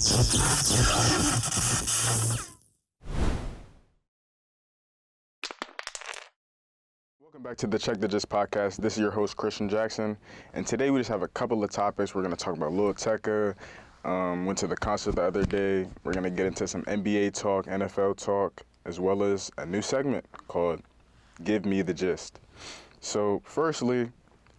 Welcome back to the Check the Gist podcast. This is your host, Christian Jackson, and today we just have a couple of topics. We're going to talk about Lil Tecca, went to the concert the other day. We're going to get into some NBA talk, NFL talk, as well as a new segment called Give Me the Gist. So firstly,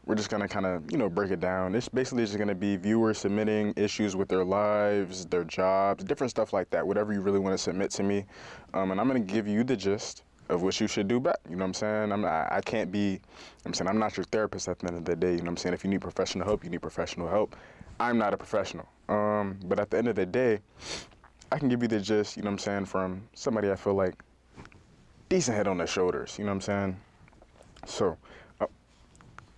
we're just going to kind of, break it down. It's basically just going to be viewers submitting issues with their lives, their jobs, different stuff like that, whatever you really want to submit to me. And I'm going to give you the gist of what you should do back. You know what I'm saying? I can't be, I'm not your therapist at the end of the day. You know what I'm saying? If you need professional help, you need professional help. I'm not a professional. But at the end of the day, I can give you the gist, you know what I'm saying, from somebody I feel like decent head on their shoulders. You know what I'm saying? So,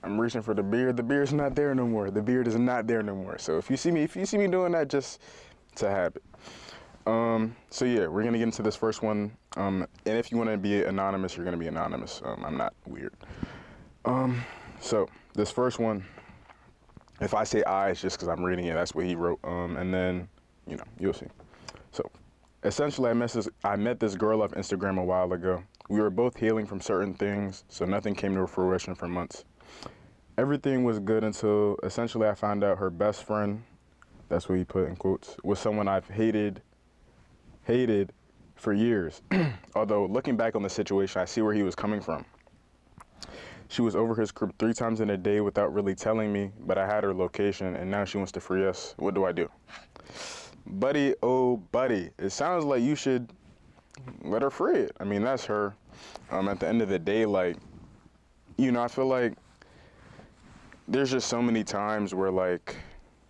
I'm reaching for the beard. The beard's not there no more. The beard is not there no more. So if you see me doing that, just it's a habit. So yeah, we're gonna get into this first one. And if you want to be anonymous, you're gonna be anonymous. I'm not weird. So this first one, if I say I, it's just because I'm reading it. That's what he wrote. And then, you'll see. So essentially, I met this girl off Instagram a while ago. We were both healing from certain things, so nothing came to fruition for months. Everything was good until essentially I found out her best friend, that's what he put in quotes, was someone I've hated for years. Although looking back on the situation, I see where he was coming from. She was over his crib 3 times in a day without really telling me, but I had her location and now she wants to free us. What do I do? Buddy, oh buddy, it sounds like you should let her free it. I mean, that's her. At the end of the day, I feel like there's just so many times where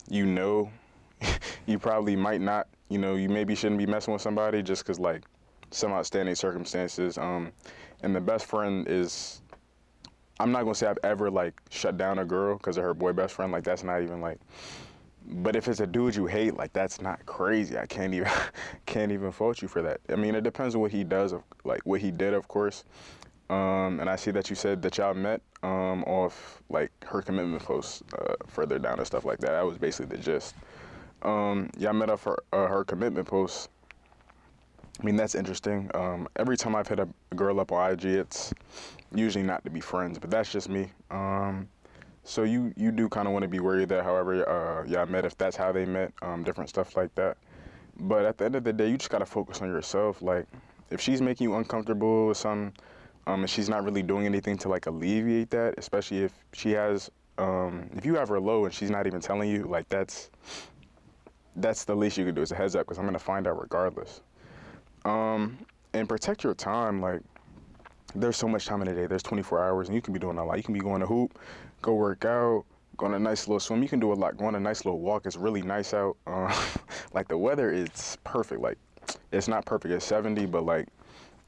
you probably might not, you maybe shouldn't be messing with somebody just because some outstanding circumstances. And the best friend is, I'm not gonna say I've ever shut down a girl because of her boy best friend. That's not even but if it's a dude you hate, that's not crazy. I can't even fault you for that. I mean, it depends on what he does, what he did, of course. And I see that you said that y'all met off her commitment posts further down and stuff like that. That was basically the gist. Y'all met off her commitment posts. I mean, that's interesting. Every time I've hit a girl up on IG, it's usually not to be friends, but that's just me. So you do kind of want to be worried that however y'all met, if that's how they met, different stuff like that. But at the end of the day, you just got to focus on yourself. If she's making you uncomfortable with some, and she's not really doing anything to alleviate that, especially if she has, if you have her low and she's not even telling you, that's the least you could do is a heads up, because I'm gonna find out regardless. And protect your time. There's so much time in the day. There's 24 hours, and you can be doing a lot. You can be going to hoop, go work out, go on a nice little swim. You can do a lot. Go on a nice little walk. It's really nice out. The weather is perfect. It's not perfect. It's 70, but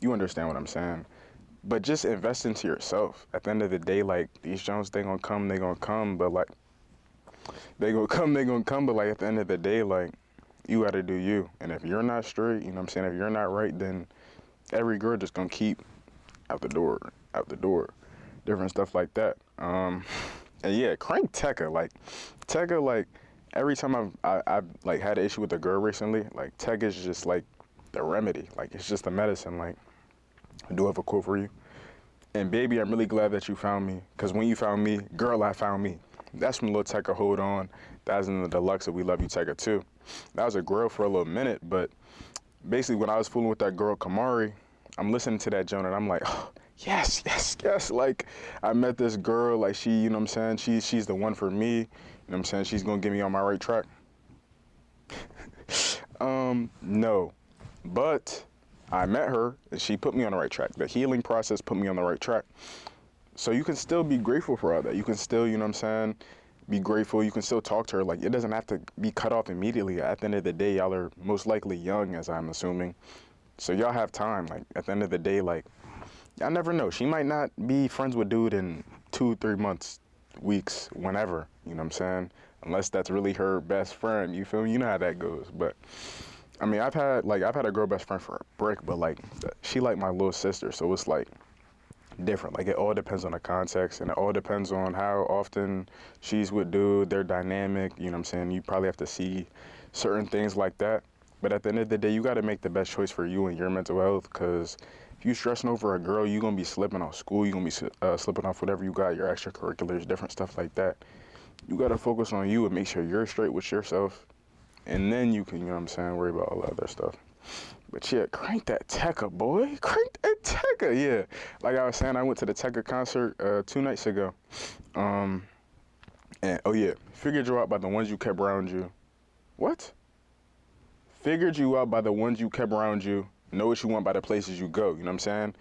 you understand what I'm saying. But just invest into yourself. At the end of the day, these Jones, they gonna come, but they gonna come, but at the end of the day, you gotta do you. And if you're not straight, you know what I'm saying, if you're not right, then every girl just gonna keep out the door, different stuff like that. And yeah, crank Tecca. Tecca, every time I've had an issue with a girl recently, Tecca is just the remedy. It's just the medicine. I do have a quote for you. And baby, I'm really glad that you found me, because when you found me, girl, I found me. That's from Lil Tecca, Hold On. That was in the deluxe of We Love You Tecca too. That was a girl for a little minute, but basically when I was fooling with that girl, Kamari, I'm listening to that joint and I'm like, oh, yes. I met this girl, she, you know what I'm saying, she's the one for me. You know what I'm saying, she's gonna get me on my right track. No, but I met her and she put me on the right track. The healing process put me on the right track. So you can still be grateful for all that. You can still, you know what I'm saying, be grateful. You can still talk to her. It doesn't have to be cut off immediately. At the end of the day, y'all are most likely young, as I'm assuming. So y'all have time. At the end of the day, y'all never know. She might not be friends with dude in 2-3 months, weeks, whenever, you know what I'm saying? Unless that's really her best friend, you feel me? You know how that goes. But I mean, I've had a girl best friend for a brick, but she my little sister, so it's different. Like, it all depends on the context, and it all depends on how often she's with dude, their dynamic, you know what I'm saying? You probably have to see certain things like that. But at the end of the day, you got to make the best choice for you and your mental health, because if you stressing over a girl, you're going to be slipping off school, you're going to be slipping off whatever you got, your extracurriculars, different stuff like that. You got to focus on you and make sure you're straight with yourself, and then you can, you know what I'm saying, worry about all the other stuff. But yeah, crank that Tecca, boy. Crank that Tecca, yeah. Like I was saying, I went to the Tecca concert 2 nights ago. And, oh yeah, figured you out by the ones you kept around you. What? Figured you out by the ones you kept around you. Know what you want by the places you go, you know what I'm saying?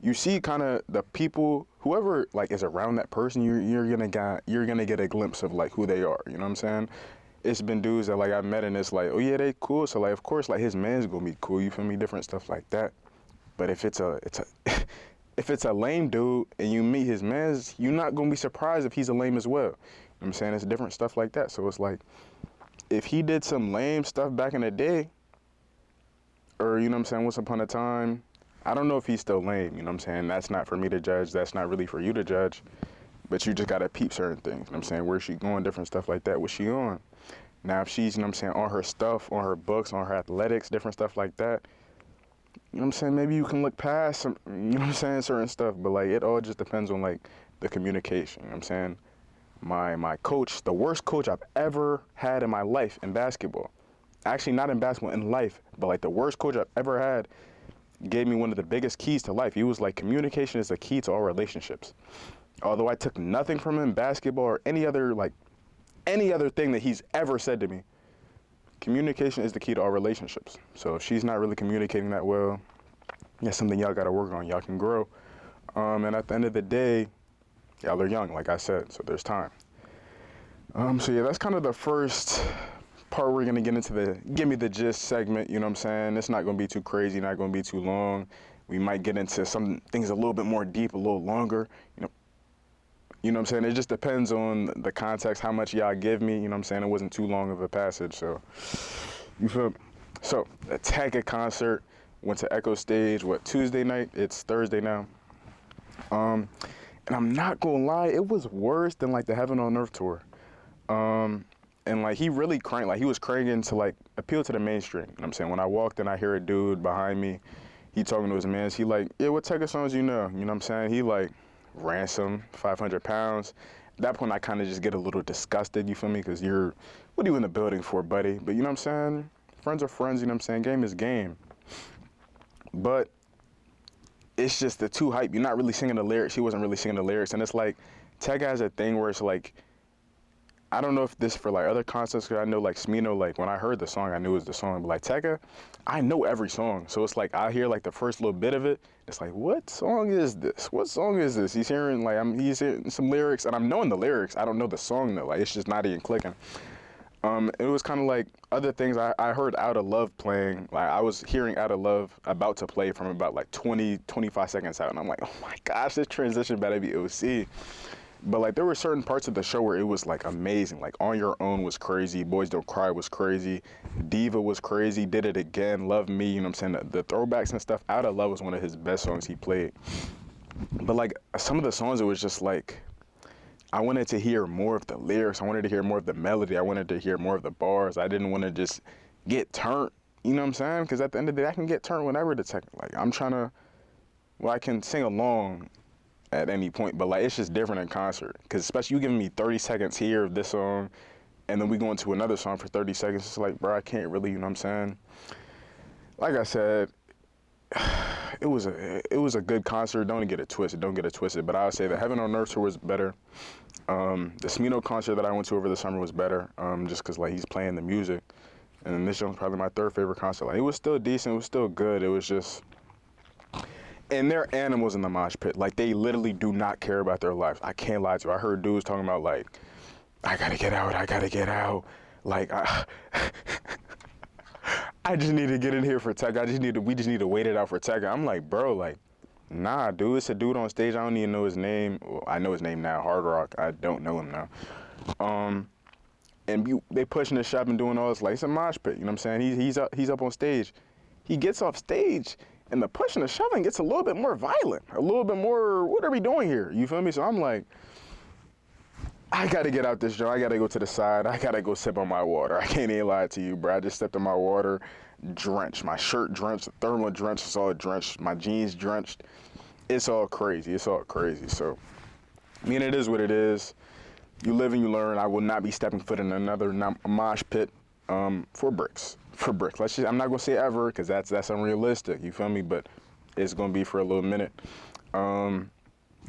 You see kind of the people, whoever like is around that person, you're gonna get a glimpse of like who they are, you know what I'm saying? It's been dudes that like I met and it's like, oh yeah, they cool. So like, of course, like his man's gonna be cool. You feel me? Different stuff like that. But if it's a if it's a lame dude and you meet his man's, you're not gonna be surprised if he's a lame as well. You know what I'm saying? It's different stuff like that. So it's like, if he did some lame stuff back in the day, or you know what I'm saying, once upon a time, I don't know if he's still lame. You know what I'm saying? That's not for me to judge. That's not really for you to judge. But you just gotta peep certain things. You know what I'm saying? Where's she going? Different stuff like that. What's she on? Now, if she's, you know what I'm saying, on her stuff, on her books, on her athletics, different stuff like that, you know what I'm saying, maybe you can look past some, you know what I'm saying, certain stuff. But, like, it all just depends on, like, the communication, you know what I'm saying? My coach, the worst coach I've ever had in my life in basketball, actually not in basketball, in life, but, like, the worst coach I've ever had gave me one of the biggest keys to life. He was like, communication is the key to all relationships. Although I took nothing from him, basketball or any other thing that he's ever said to me, communication is the key to all relationships. So if she's not really communicating that well, that's something y'all gotta work on. Y'all can grow. And at the end of the day, y'all are young, like I said, so there's time. So yeah, that's kind of the first part. We're gonna get into the give me the gist segment, you know what I'm saying? It's not gonna be too crazy, not gonna be too long. We might get into some things a little bit more deep, a little longer, you know what I'm saying? It just depends on the context, how much y'all give me, you know what I'm saying? It wasn't too long of a passage, so you feel me? So, the Tecca concert, went to Echo Stage, Tuesday night? It's Thursday now. And I'm not gonna lie, it was worse than like the Heaven on Earth tour. And like he really cranked, like he was cranking to like appeal to the mainstream, you know what I'm saying? When I walked in, I hear a dude behind me, he talking to his mans, he like, yeah, what Tecca songs you know? You know what I'm saying? He like, Ransom, 500 pounds. At that point, I kind of just get a little disgusted, you feel me? Because what are you in the building for, buddy? But you know what I'm saying? Friends are friends, you know what I'm saying? Game is game. But it's just the too hype. You're not really singing the lyrics. He wasn't really singing the lyrics. And it's like, Tecca has a thing where it's like, I don't know if this for like other concerts, because I know like Smino, like when I heard the song, I knew it was the song. But like Tecca, I know every song. So it's like I hear like the first little bit of it. It's like, what song is this? What song is this? He's hearing he's hearing some lyrics, and I'm knowing the lyrics. I don't know the song though. Like it's just not even clicking. It was kind of like other things. I heard Out of Love playing. Like I was hearing Out of Love about to play from about like 25 seconds out, and I'm like, oh my gosh, this transition better be OC. But like there were certain parts of the show where it was like amazing. Like On Your Own was crazy, Boys Don't Cry was crazy, Diva was crazy, Did It Again, Love Me, you know what I'm saying? The throwbacks and stuff. Out of Love was one of his best songs he played. But like some of the songs, it was just like, I wanted to hear more of the lyrics. I wanted to hear more of the melody. I wanted to hear more of the bars. I didn't want to just get turned, you know what I'm saying? Because at the end of the day, I can get turned whenever the tech, like I'm trying to, well, I can sing along at any point, but like it's just different in concert, because especially you giving me 30 seconds here of this song and then we go into another song for 30 seconds, it's like, bro, I can't really, you know what I'm saying? Like I said, it was a good concert. Don't get it twisted, but I would say the Heaven on Earth tour was better. The Smino concert that I went to over the summer was better, just because like he's playing the music, and this was probably my third favorite concert. Like it was still decent, it was still good, it was just, and they're animals in the mosh pit. Like, they literally do not care about their lives. I can't lie to you. I heard dudes talking about, like, I gotta get out. Like, I just need to get in here for Tecca. We just need to wait it out for Tecca. I'm like, bro, like, nah, dude. It's a dude on stage. I don't even know his name. Well, I know his name now, Hard Rock. I don't know him now. And they pushing the shop and doing all this. Like, it's a mosh pit. You know what I'm saying? He's up on stage. He gets off stage. and the pushing and shoving gets a little bit more violent, a little bit more, what are we doing here? You feel me? So I'm like, I gotta get out this joint. I gotta go to the side. I gotta go sip on my water. I can't even lie to you, bro. I just sipped on my water, drenched. My shirt drenched, the thermal drenched, it's all drenched. My jeans drenched. It's all crazy. It's all crazy. So, I mean, it is what it is. You live and you learn. I will not be stepping foot in another mosh pit for bricks. For bricks. I'm not gonna say ever, because that's unrealistic. You feel me? But it's gonna be for a little minute.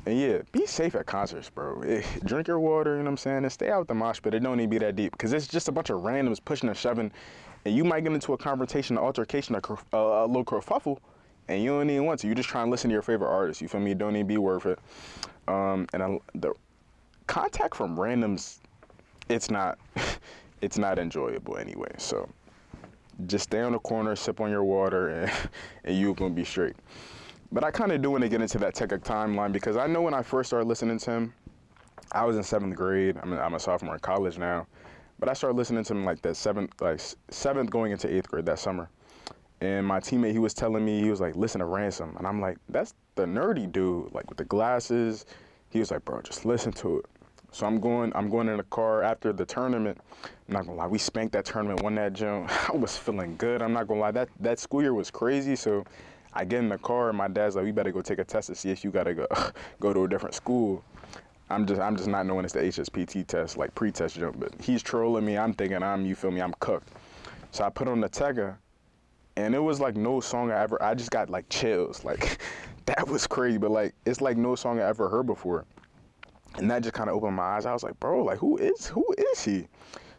And yeah, be safe at concerts, bro. Drink your water, you know what I'm saying? And stay out the mosh pit. It don't need to be that deep, because it's just a bunch of randoms pushing and shoving, and you might get into a confrontation, an altercation, a little kerfuffle, and you don't even want to. You just try and listen to your favorite artist. You feel me? It don't even be worth it. The contact from randoms, it's not enjoyable anyway. So just stay on the corner, sip on your water, and you're gonna be straight. But I kind of do want to get into that Checc timeline, because I know when I first started listening to him, I was in 7th grade. I'm a sophomore in college now, but I started listening to him like that seventh going into 8th grade that summer. And my teammate, he was telling me, he was like, listen to Ransom. And I'm like, that's the nerdy dude, like with the glasses. He was like, bro, just listen to it. So I'm going in the car after the tournament. I'm not gonna lie, we spanked that tournament, won that gym. I was feeling good. I'm not gonna lie, that school year was crazy. So I get in the car and my dad's like, we better go take a test to see if you gotta go to a different school. I'm just not knowing it's the HSPT test, like pre-test jump, but he's trolling me. I'm thinking you feel me, I'm cooked. So I put on the Tecca, and it was like no song I just got like chills. Like, that was crazy, but like, it's like no song I ever heard before. And that just kind of opened my eyes. I was like, bro, like, who is he?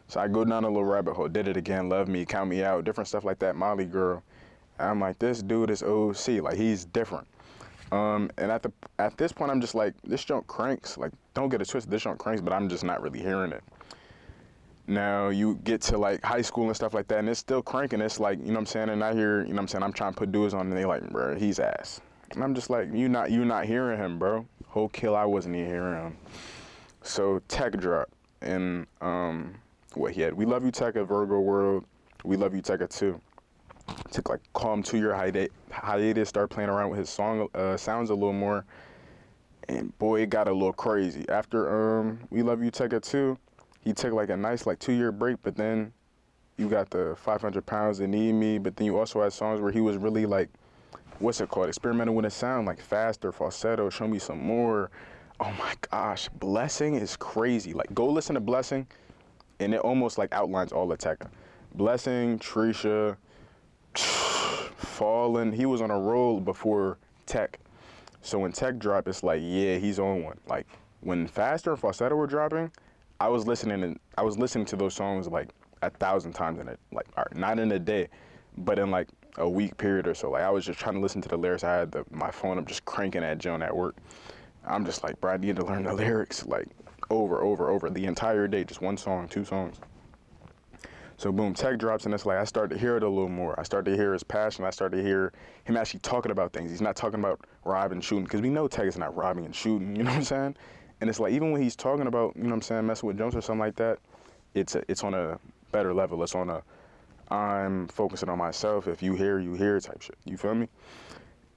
So I go down a little rabbit hole, Did It Again, Love Me, Count Me Out, different stuff like that, Molly Girl. And I'm like, this dude is OC, like, he's different. And at this point, I'm just like, this junk cranks. Like, don't get it twisted, this junk cranks, but I'm just not really hearing it. Now, you get to, like, high school and stuff like that, and it's still cranking. It's like, you know what I'm saying? And I hear, you know what I'm saying, I'm trying to put dudes on, and they like, bro, he's ass. And I'm just like, you not hearing him, bro. Whole kill, I wasn't even hearing him. So, Checc dropped. And what he had, We Love You, Tecca, Virgo World. We Love You, Tecca 2. Took like calm 2-year hiatus, start playing around with his song sounds a little more, and boy, it got a little crazy. After We Love You, Tecca 2, he took like a nice like 2-year break, but then you got the 500 Pounds That Need Me, but then you also had songs where he was really like, what's it called, experimental with his sound, like faster, falsetto, Show Me Some More. Oh my gosh, Blessing is crazy. Like, go listen to Blessing, and it almost like outlines all of Tecca. Blessing, Trisha, Fallen, he was on a roll before Checc. So when Checc dropped, it's like, yeah, he's on one. Like, when Faster and Falsetto were dropping, I was listening to those songs like 1,000 times in it. Like, not in a day, but in like a week period or so. Like, I was just trying to listen to the lyrics. I had my phone up just cranking that joint at work. I'm just like, bro, I need to learn the lyrics like over the entire day, just one song, 2 songs. So boom, Checc drops, and it's like I started to hear it a little more. I started to hear his passion. I started to hear him actually talking about things. He's not talking about robbing and shooting, because we know Checc is not robbing and shooting, you know what I'm saying? And it's like, even when he's talking about, you know what I'm saying, messing with Jones or something like that, it's on a better level. It's on a, I'm focusing on myself. If you hear type shit. You feel me?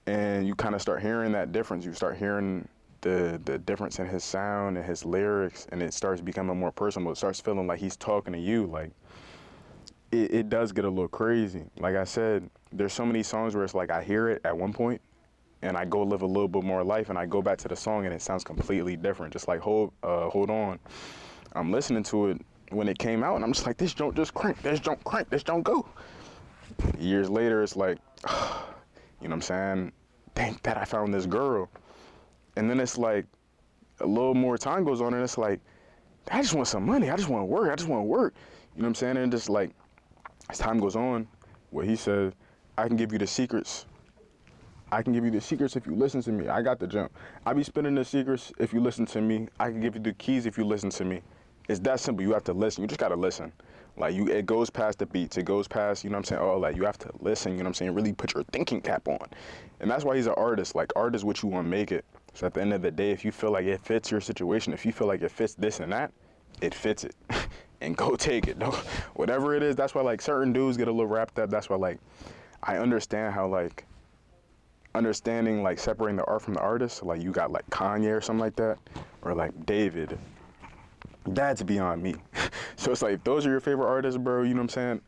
And you kind of start hearing that difference. You start hearing the difference in his sound and his lyrics, and it starts becoming more personal. It starts feeling like he's talking to you. Like, it does get a little crazy. Like I said, there's so many songs where it's like I hear it at one point, and I go live a little bit more life, and I go back to the song, and it sounds completely different. Just like Hold On. I'm listening to it when it came out, and I'm just like, this don't just crank, this don't crank, this don't go. Years later, it's like, you know what I'm saying? Thank that I found this girl. And then it's like, a little more time goes on, and it's like, I just want some money. I just want to work. You know what I'm saying? And just like, as time goes on, what he said, I can give you the secrets. I can give you the secrets if you listen to me. I got the jump. I be spinning the secrets if you listen to me. I can give you the keys if you listen to me. It's that simple. You have to listen. You just got to listen. Like, it goes past the beats. It goes past, you know what I'm saying, all that. You have to listen, you know what I'm saying, really put your thinking cap on. And that's why he's an artist. Like, art is what you want to make it. So at the end of the day, if you feel like it fits your situation, if you feel like it fits this and that, it fits it. And go take it. Whatever it is, that's why, like, certain dudes get a little wrapped up. That's why, like, I understand how, like, understanding, like, separating the art from the artist. Like, you got, like, Kanye or something like that, or, like, David. That's beyond me. So it's like, if those are your favorite artists, bro, you know what I'm saying?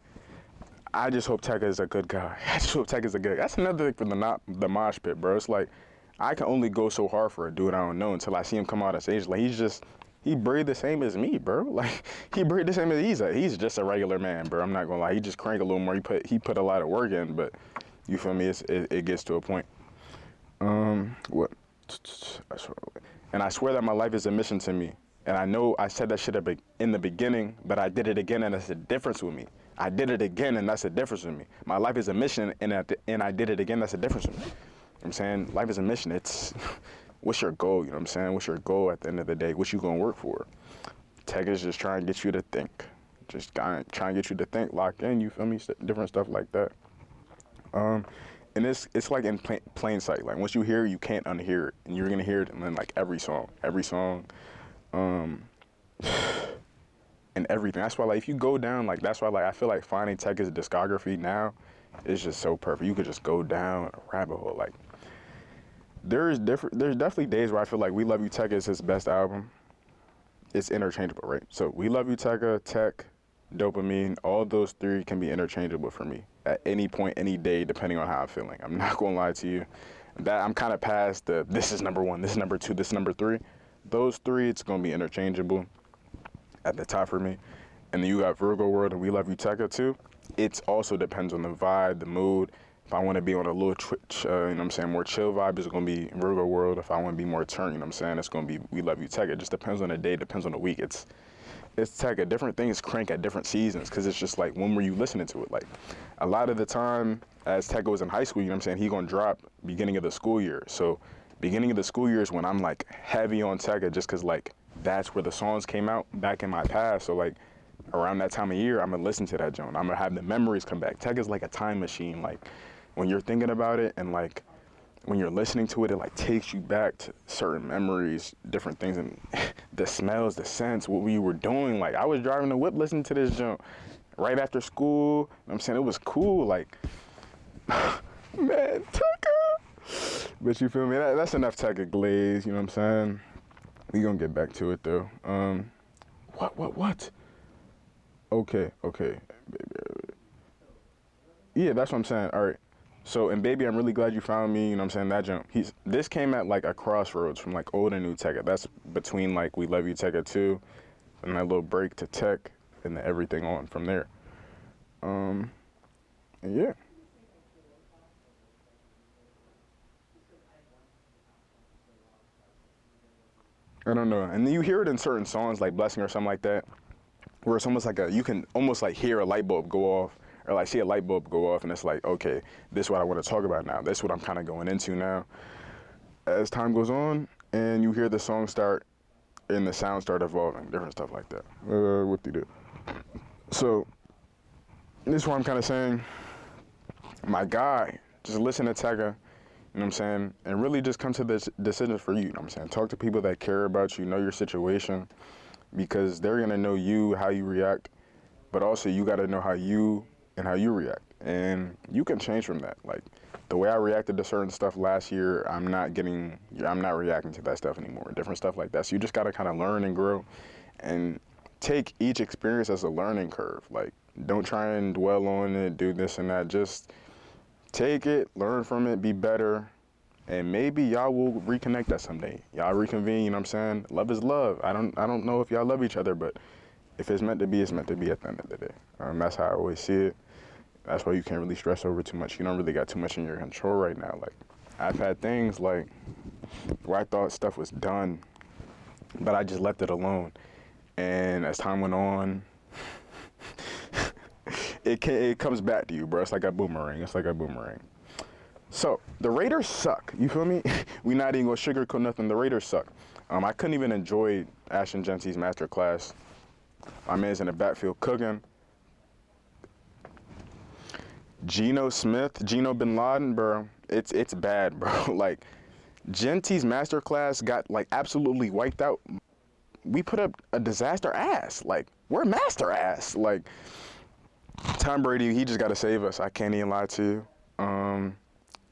I just hope Tecca is a good guy. I just hope Tecca is a good guy. That's another thing for the mosh pit, bro. It's like, I can only go so hard for a dude I don't know until I see him come out on stage. Like, he breathed the same as me, bro. Like, he breathed the same as he's just a regular man, bro. I'm not gonna lie. He just crank a little more. He put a lot of work in, but you feel me? It gets to a point. What? And I swear that my life is a mission to me. And I know I said that shit in the beginning, but I did it again, and that's the difference with me. I did it again, and that's the difference with me. My life is a mission, and I did it again, that's the difference with me. You know what I'm saying? Life is a mission. It's, what's your goal? You know what I'm saying? What's your goal at the end of the day? What you gonna work for? Tech is just trying to get you to think. Just trying to get you to think, lock in, you feel me? Different stuff like that. And it's like in plain sight. Like, once you hear it, you can't unhear it. And you're gonna hear it in, like, every song. And everything. That's why, like, if you go down, like, that's why, like, I feel like finding Tecca's discography now is just so perfect. You could just go down a rabbit hole. Like, there's definitely days where I feel like We Love You Tecca is his best album. It's interchangeable, right? So We Love You Tecca, Tech, Dopamine, all those three can be interchangeable for me at any point, any day, depending on how I'm feeling. I'm not gonna lie to you. That I'm kind of past the, this is number one, this is number two, this is number three. Those three, it's gonna be interchangeable at the top for me. And then you got Virgo World and We Love You Tecca too. It also depends on the vibe, the mood. If I want to be on a little, you know what I'm saying, more chill vibe, it's going to be Virgo World. If I want to be more turn, you know what I'm saying, it's going to be We Love You Tecca. It just depends on the day, depends on the week. It's Tecca. Different things crank at different seasons because it's just like, when were you listening to it? Like, a lot of the time, as Tecca was in high school, you know what I'm saying, he going to drop beginning of the school year. So beginning of the school year is when I'm, like, heavy on Tecca just because, like, that's where the songs came out back in my past. So, like, around that time of year, I'm going to listen to that joint. I'm going to have the memories come back. Tecca's like a time machine. Like, when you're thinking about it and, like, when you're listening to it, it, like, takes you back to certain memories, different things, and the smells, the scents, what we were doing. Like, I was driving the whip listening to this joint right after school. You know what I'm saying? It was cool. Like, man, Tecca. But you feel me? That's enough Tecca glaze, you know what I'm saying? We gonna get back to it though. What? Okay. Yeah, that's what I'm saying. All right. So, and Baby, I'm really glad you found me. You know what I'm saying? That jump. This came at, like, a crossroads from, like, old and new Tecca. That's between, like, We Love You Tecca 2 and that little break to Tech and then everything on from there. And yeah. I don't know. And then you hear it in certain songs like Blessing or something like that, where it's almost like you can almost, like, hear a light bulb go off, or, like, see a light bulb go off, and it's like, okay, this is what I want to talk about now. This is what I'm kind of going into now. As time goes on, and you hear the song start, and the sound start evolving, different stuff like that. Whoop-de-doo. So, this is what I'm kind of saying. My guy, just listen to Tecca, you know what I'm saying, and really just come to this decision for you know what I'm saying. Talk to people that care about you, know your situation, because they're going to know you, how you react, but also you got to know how you react. And you can change from that. Like, the way I reacted to certain stuff last year, I'm not reacting to that stuff anymore, different stuff like that. So you just got to kind of learn and grow and take each experience as a learning curve. Like, don't try and dwell on it, do this and that. Just take it, learn from it, be better, and maybe y'all will reconnect that someday. Y'all reconvene, you know what I'm saying? Love is love. I don't know if y'all love each other, but if it's meant to be, it's meant to be at the end of the day. That's how I always see it. That's why you can't really stress over too much. You don't really got too much in your control right now. Like, I've had things, like, where I thought stuff was done, but I just left it alone. And as time went on, it comes back to you, bro. It's like a boomerang. So, the Raiders suck. You feel me? We not even gonna sugarcoat nothing. The Raiders suck. I couldn't even enjoy Ashton Genty's master class. My man's in the backfield cooking. Geno Bin Laden, bro. It's bad, bro. Like, Genty's master class got, like, absolutely wiped out. We put up a disaster ass. Like, we're master ass. Like, Tom Brady, he just got to save us. I can't even lie to you.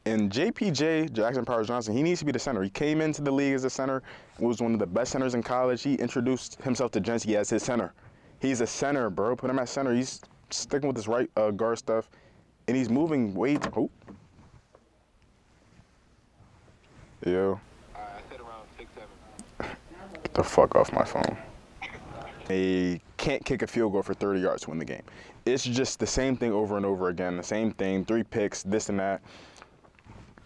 And JPJ, Jackson Powers Johnson, he needs to be the center. He came into the league as a center, was one of the best centers in college. He introduced himself to Jenski as his center. He's a center, bro. Put him at center. He's sticking with his right guard stuff, and he's moving way too. Yo. I said around 6-7. The fuck off my phone. They can't kick a field goal for 30 yards to win the game. It's just the same thing over and over again. The same thing. 3 picks, this and that.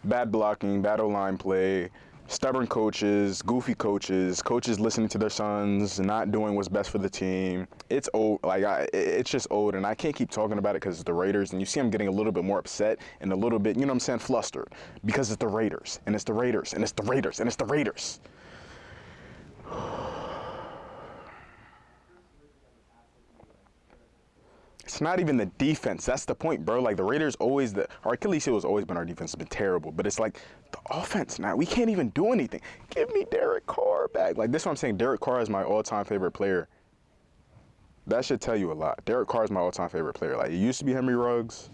Bad blocking, bad O-line play, stubborn coaches, goofy coaches, coaches listening to their sons, not doing what's best for the team. It's old. It's just old, and I can't keep talking about it because it's the Raiders, and you see I'm getting a little bit more upset and a little bit, you know what I'm saying, flustered because it's the Raiders, and it's the Raiders, and it's the Raiders, and it's the Raiders. It's not even the defense. That's the point, bro. Like, the Raiders our Achilles heel has always been our defense. It's been terrible. But it's like the offense now. We can't even do anything. Give me Derek Carr back. Like, this is what I'm saying. Derek Carr is my all-time favorite player. That should tell you a lot. Derek Carr is my all-time favorite player. Like, it used to be Henry Ruggs.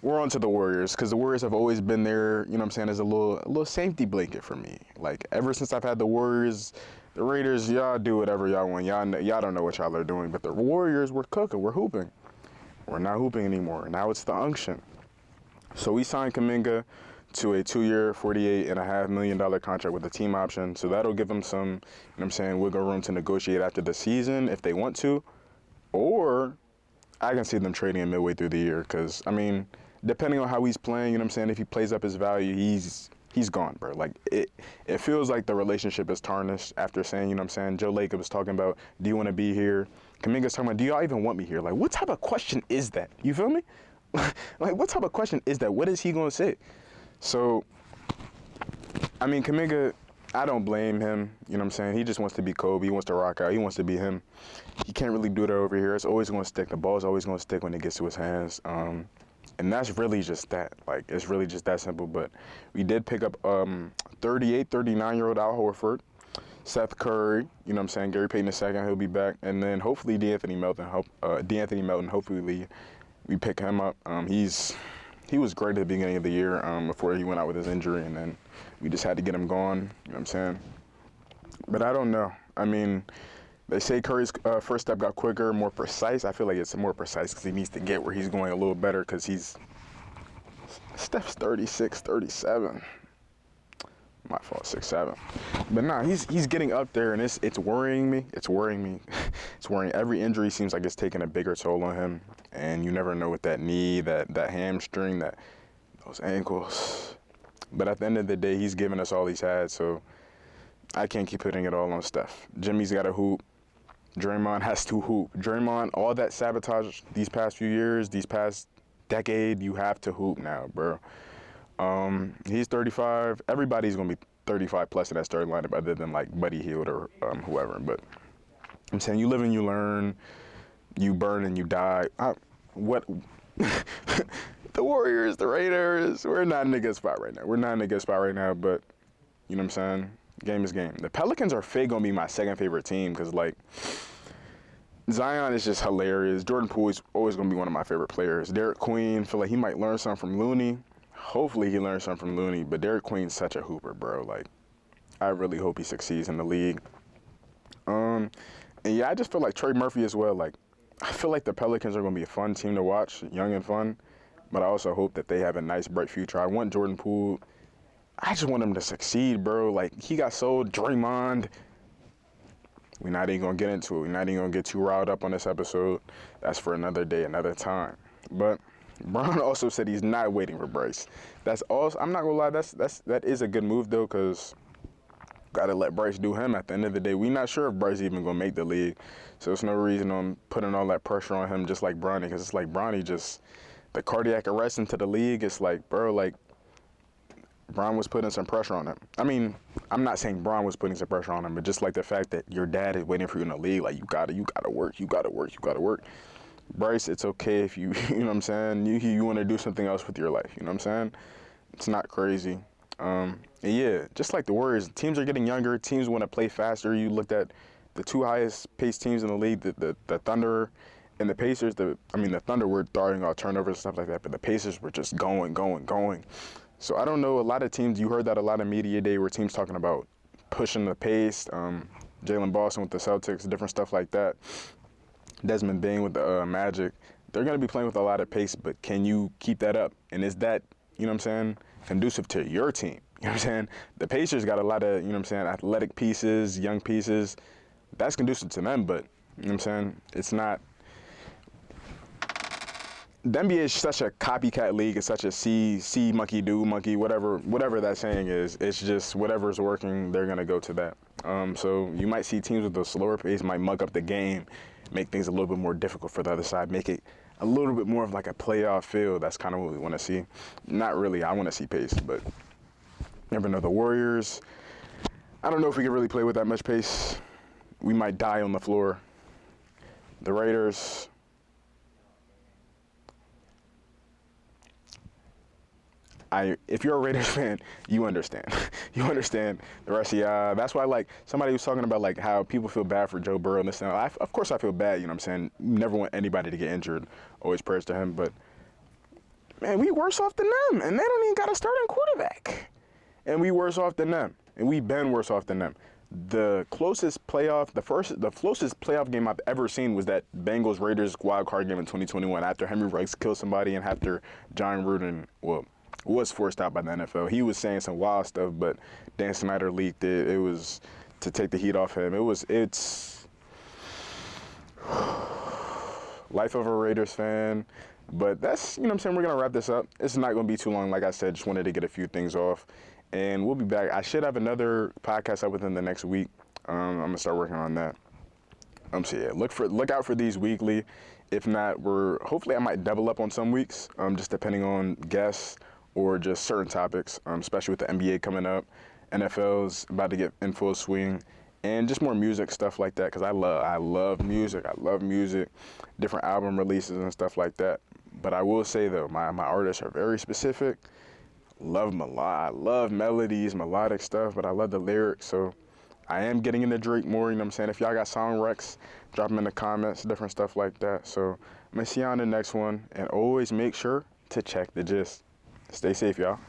We're on to the Warriors because the Warriors have always been there, you know what I'm saying, as a little safety blanket for me. Like, ever since I've had the Warriors, the Raiders, y'all do whatever y'all want. Y'all don't know what y'all are doing. But the Warriors, we're cooking. We're hooping. We're not hooping anymore. Now it's the unction. So we signed Kuminga to a 2-year, $48.5 million contract with a team option. So that'll give them some, you know what I'm saying, wiggle room to negotiate after the season if they want to. Or I can see them trading him midway through the year because, I mean, depending on how he's playing, you know what I'm saying, if he plays up his value, he's gone, bro. Like, it feels like the relationship is tarnished after saying, you know what I'm saying, Joe Lacob was talking about, do you want to be here? Kuminga's talking about, do y'all even want me here? Like, what type of question is that? You feel me? Like, what type of question is that? What is he going to say? So, I mean, Kuminga, I don't blame him. You know what I'm saying? He just wants to be Kobe. He wants to rock out. He wants to be him. He can't really do that over here. It's always going to stick. The ball's always going to stick when it gets to his hands. And that's really just that. Like, it's really just that simple. But we did pick up 39-year-old Al Horford, Seth Curry, you know what I'm saying, Gary Payton II, he'll be back. And then hopefully D'Anthony Melton, hopefully we pick him up. He was great at the beginning of the year before he went out with his injury, and then we just had to get him gone, you know what I'm saying. But I don't know. I mean, they say Curry's first step got quicker, more precise. I feel like it's more precise because he needs to get where he's going a little better because Steph's 36, 37. My fault, 6'7". But nah, he's getting up there, and it's worrying me. It's worrying me. It's worrying. Every injury seems like it's taking a bigger toll on him, and you never know with that knee, that hamstring, those ankles. But at the end of the day, he's given us all he's had, so I can't keep putting it all on Steph. Jimmy's got to hoop. Draymond has to hoop. Draymond, all that sabotage these past few years, these past decade, you have to hoop now, bro. He's 35. Everybody's going to be 35 plus in that starting lineup other than like Buddy Hield or whoever. But I'm saying you live and you learn, you burn and you die. The Warriors, the Raiders, we're not in a good spot right now. But you know what I'm saying? Game is game. The Pelicans are fake going to be my second favorite team because, like, Zion is just hilarious. Jordan Poole is always going to be one of my favorite players. Derek Queen, feel like he might learn something from Looney. Hopefully he learns something from Looney, but Derek Queen's such a hooper, bro. Like, I really hope he succeeds in the league. And yeah, I just feel like Trey Murphy as well. Like, I feel like the Pelicans are going to be a fun team to watch, young and fun, but I also hope that they have a nice, bright future. I want Jordan Poole. I just want him to succeed, bro. Like, he got sold. Draymond. We're not even going to get into it. We're not even going to get too riled up on this episode. That's for another day, another time. But Bron also said he's not waiting for Bryce. That's also, I'm not gonna lie, that is a good move though, cause gotta let Bryce do him. At the end of the day, we not sure if Bryce even gonna make the league, so there's no reason on putting all that pressure on him just like Bronny, cause it's like Bronny just the cardiac arrest into the league. It's like, bro, like Bron was putting some pressure on him. I mean, I'm not saying Bron was putting some pressure on him, but just like the fact that your dad is waiting for you in the league, like you gotta work. Bryce, it's okay if you know what I'm saying, you want to do something else with your life, you know what I'm saying? It's not crazy. And yeah, just like the Warriors, teams are getting younger, teams want to play faster. You looked at the two highest paced teams in the league, the Thunder and the Pacers. The Thunder were throwing out turnovers and stuff like that, but the Pacers were just going. So I don't know. A lot of teams, you heard that a lot of media day where teams talking about pushing the pace. Jalen Boston with the Celtics, different stuff like that. Desmond Bain with the Magic. They're going to be playing with a lot of pace, but can you keep that up? And is that, you know what I'm saying, conducive to your team? You know what I'm saying? The Pacers got a lot of, you know what I'm saying, athletic pieces, young pieces. That's conducive to them, but, you know what I'm saying, it's not. The NBA is such a copycat league. It's such a see monkey, do monkey, whatever that saying is. It's just whatever's working, they're going to go to that. So you might see teams with a slower pace might mug up the game, make things a little bit more difficult for the other side, make it a little bit more of like a playoff feel. That's kind of what we want to see. Not really. I want to see pace, but never know. The Warriors, I don't know if we can really play with that much pace. We might die on the floor. The Raiders, if you're a Raiders fan, you understand. You understand the rest of y'all. That's why, like, somebody was talking about, like, how people feel bad for Joe Burrow and this and that. Of course I feel bad, you know what I'm saying? Never want anybody to get injured. Always prayers to him. But, man, we worse off than them. And they don't even got a starting quarterback. And we worse off than them. And we been worse off than them. The closest playoff game I've ever seen was that Bengals-Raiders wild card game in 2021 after Henry Ruggs killed somebody and after John Gruden, was forced out by the NFL. He was saying some wild stuff, but Dan Snyder leaked it. It was to take the heat off him. It's life of a Raiders fan. But that's, you know what I'm saying, we're going to wrap this up. It's not going to be too long. Like I said, just wanted to get a few things off. And we'll be back. I should have another podcast up within the next week. I'm going to start working on that. So yeah, look out for these weekly. If not, hopefully I might double up on some weeks, just depending on guests or just certain topics, especially with the NBA coming up. NFL's about to get in full swing, and just more music, stuff like that, because I love music. I love music, different album releases and stuff like that. But I will say, though, my artists are very specific. Love them a lot. I love melodies, melodic stuff, but I love the lyrics. So I am getting into Drake more, you know what I'm saying? If y'all got song recs, drop them in the comments, different stuff like that. So I'm going to see y'all on the next one, and always make sure to check the gist. Stay safe, y'all.